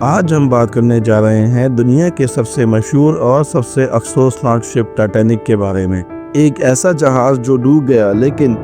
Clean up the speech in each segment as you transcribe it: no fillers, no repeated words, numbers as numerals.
آج ہم بات کرنے جا رہے ہیں دنیا کے سب سے مشہور اور سب سے افسوسناک شپ ٹائٹینک کے بارے میں۔ ایک ایسا جہاز جو ڈوب گیا لیکن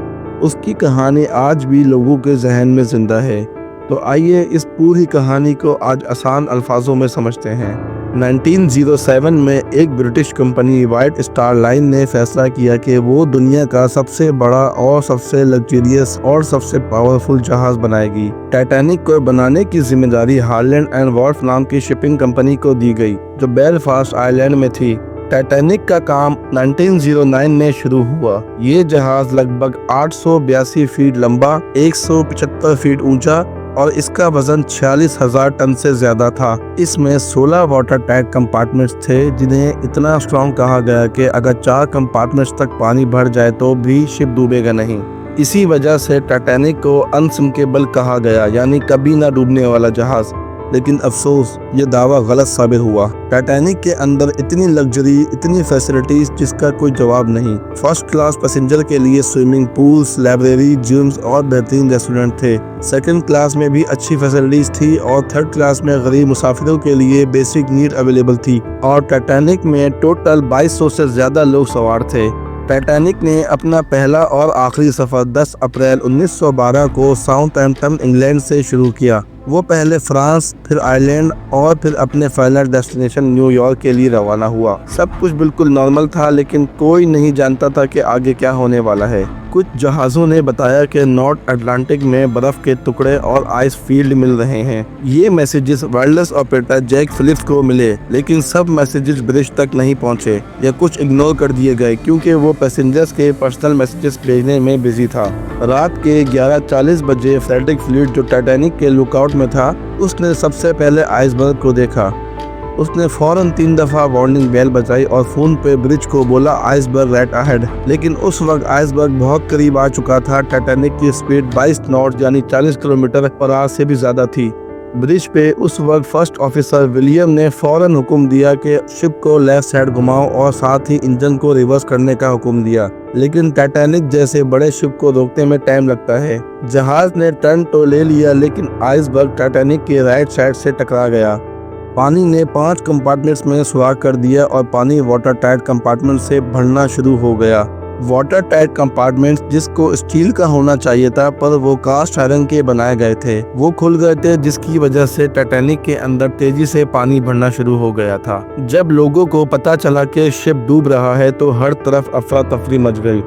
اس کی کہانی آج بھی لوگوں کے ذہن میں زندہ ہے۔ تو آئیے اس پوری کہانی کو آج آسان الفاظوں میں سمجھتے ہیں۔ 1907 میں ایک British company white star line نے فیصلہ کیا کہ وہ دنیا کا سب سے بڑا اور سب سے لگزریس اور سب سے پاورفل جہاز بنائے گی۔ ٹائٹینک کو بنانے کی ذمہ داری ہارلینڈ اینڈ وولف نام کی شپنگ کمپنی کو دی گئی جو بیلفاسٹ آئرلینڈ میں تھی۔ ٹائٹینک کا کام 1909 میں شروع ہوا۔ یہ جہاز لگ بھگ 882 فیٹ لمبا، 175 فیٹ اونچا اور اس کا وزن 46,000 ٹن سے زیادہ تھا۔ اس میں 16 واٹر ٹائٹ کمپارٹمنٹس تھے جنہیں اتنا سٹرانگ کہا گیا کہ اگر 4 کمپارٹمنٹس تک پانی بھر جائے تو بھی شپ ڈوبے گا نہیں۔ اسی وجہ سے ٹائٹینک کو انسنکیبل کہا گیا، یعنی کبھی نہ ڈوبنے والا جہاز۔ لیکن افسوس، یہ دعویٰ غلط ثابت ہوا۔ ٹائٹینک کے اندر اتنی لگژری، اتنی فیسلٹیز جس کا کوئی جواب نہیں۔ فرسٹ کلاس پیسنجر کے لیے سوئمنگ پولز، لائبریری، جمز اور بہترین ریسٹورنٹ تھے۔ سیکنڈ کلاس میں بھی اچھی فیسلٹیز تھی اور تھرڈ کلاس میں غریب مسافروں کے لیے بیسک نیڈ اویلیبل تھی۔ اور ٹائٹینک میں ٹوٹل 2200 سے زیادہ لوگ سوار تھے۔ ٹائٹینک نے اپنا پہلا اور آخری سفر 10 اپریل 1912 کو ساؤتھ ہیمپٹن انگلینڈ سے شروع کیا۔ وہ پہلے فرانس، پھر آئرلینڈ اور پھر اپنے فائنل ڈیسٹینیشن نیو یارک کے لیے روانہ ہوا۔ سب کچھ بالکل نارمل تھا، لیکن کوئی نہیں جانتا تھا کہ آگے کیا ہونے والا ہے۔ کچھ جہازوں نے بتایا کہ نارتھ اٹلانٹک میں برف کے ٹکڑے اور آئس فیلڈ مل رہے ہیں۔ یہ messages wireless operator Jack Phillips کو ملے، لیکن سب میسیجز برج تک نہیں پہنچے یا کچھ اگنور کر دیے گئے کیونکہ وہ پیسنجرز کے پرسنل میسیجز بھیجنے میں بزی تھا۔ رات کے 11:40 بجے فریڈرک فلیٹ جو ٹائٹینک کے لک آؤٹ میں تھا، اس نے سب سے پہلے آئس برگ کو دیکھا۔ اس نے فوراً 3 دفعہ وارننگ بیل بجائی اور فون پہ برج کو بولا آئس برگ رائٹ اہیڈ، لیکن اس وقت آئس برگ بہت قریب آ چکا تھا۔ ٹائٹینک کی سپیڈ 22 ناٹ یعنی 40 کلومیٹر پر آور سے بھی زیادہ تھی۔ برج پہ اس وقت فرسٹ آفیسر ولیم نے فوراً حکم دیا کہ شپ کو لیفٹ سائڈ گھماؤ اور ساتھ ہی انجن کو ریورس کرنے کا حکم دیا، لیکن ٹائٹینک جیسے بڑے شپ کو روکنے میں ٹائم لگتا ہے۔ جہاز نے ٹرن تو لے لیا لیکن آئس برگ ٹائٹینک کے رائٹ سائڈ سے ٹکرا گیا۔ پانی نے 5 کمپارٹمنٹس میں سوراخ کر دیا اور پانی واٹر ٹائٹ کمپارٹمنٹ سے بھرنا شروع ہو گیا۔ واٹر ٹائٹ کمپارٹمنٹس جس کو اسٹیل کا ہونا چاہیے تھا پر وہ کاسٹ آئرن کے بنائے گئے تھے، وہ کھل گئے تھے، جس کی وجہ سے ٹائٹینک کے اندر تیزی سے پانی بھرنا شروع ہو گیا تھا۔ جب لوگوں کو پتا چلا کہ شپ ڈوب رہا ہے تو ہر طرف افراتفری مچ گئی۔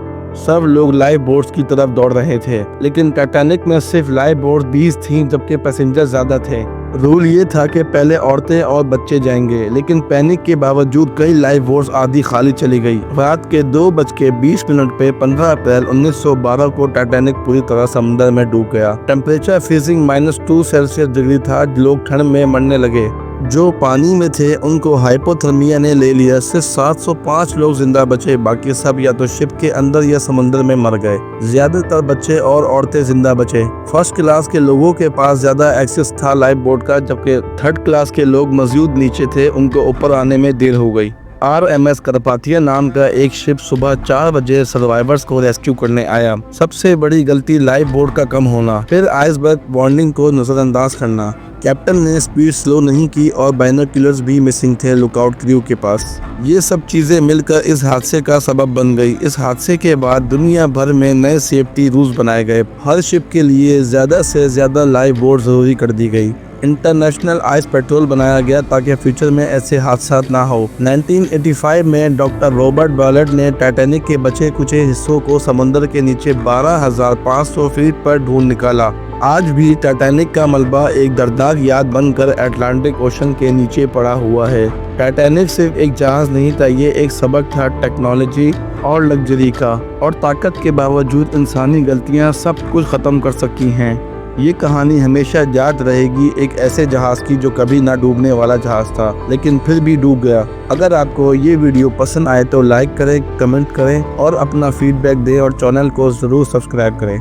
سب لوگ لائف بوٹس کی طرف دوڑ رہے تھے، لیکن ٹائٹینک میں صرف لائف بوٹس 20 تھیں جبکہ پیسنجر زیادہ تھے۔ رول یہ تھا کہ پہلے عورتیں اور بچے جائیں گے، لیکن پینک کے باوجود کئی لائف بوٹس آدھی خالی چلی گئی۔ رات کے 2:20 پہ 15 اپریل 1912 کو ٹائٹینک پوری طرح سمندر میں ڈوب گیا۔ ٹیمپریچر فریزنگ -2 سیلسیس ڈگری تھا۔ لوگ ٹھنڈ میں مرنے لگے۔ جو پانی میں تھے ان کو ہائپوتھرمیا نے لے لیا۔ صرف 705 لوگ زندہ بچے، باقی سب یا تو شپ کے اندر یا سمندر میں مر گئے۔ زیادہ تر بچے اور عورتیں زندہ بچے۔ فرسٹ کلاس کے لوگوں کے پاس زیادہ ایکسس تھا لائف بوٹ کا، جبکہ تھرڈ کلاس کے لوگ مزید نیچے تھے، ان کو اوپر آنے میں دیر ہو گئی۔ RMS کرپاتھیا نام کا ایک شپ صبح 4 بجے سروائیورز کو ریسکیو کرنے آیا۔ سب سے بڑی غلطی لائف بوٹ کا کم ہونا، پھر آئس برگ وارننگ کو نظر انداز کرنا۔ کیپٹن نے سپیڈ سلو نہیں کی اور بائنوکولرز بھی مسنگ تھے لک آؤٹ کریو کے پاس۔ یہ سب چیزیں مل کر اس حادثے کا سبب بن گئی۔ اس حادثے کے بعد دنیا بھر میں نئے سیفٹی رولز بنائے گئے۔ ہر شپ کے لیے زیادہ سے زیادہ لائف بوٹ ضروری کر دی گئی۔ انٹرنیشنل آئس پیٹرول بنایا گیا تاکہ فیوچر میں ایسے حادثات نہ ہو۔ 1985 میں ڈاکٹر رابرٹ بالٹ نے ٹائٹینک کے بچے کچے حصوں کو سمندر کے نیچے 12,500 فیٹ پر ڈھونڈ نکالا۔ آج بھی ٹائٹینک کا ملبہ ایک دردناک یاد بن کر اٹلانٹک اوشن کے نیچے پڑا ہوا ہے۔ ٹائٹینک صرف ایک جہاز نہیں تھا، یہ ایک سبق تھا ٹیکنالوجی اور لگژری کا، اور طاقت کے باوجود انسانی غلطیاں سب کچھ ختم کر سکی ہیں۔ یہ کہانی ہمیشہ یاد رہے گی، ایک ایسے جہاز کی جو کبھی نہ ڈوبنے والا جہاز تھا لیکن پھر بھی ڈوب گیا۔ اگر آپ کو یہ ویڈیو پسند آئے تو لائک کریں، کمنٹ کریں اور اپنا فیڈ بیک دیں اور چینل کو ضرور سبسکرائب کریں۔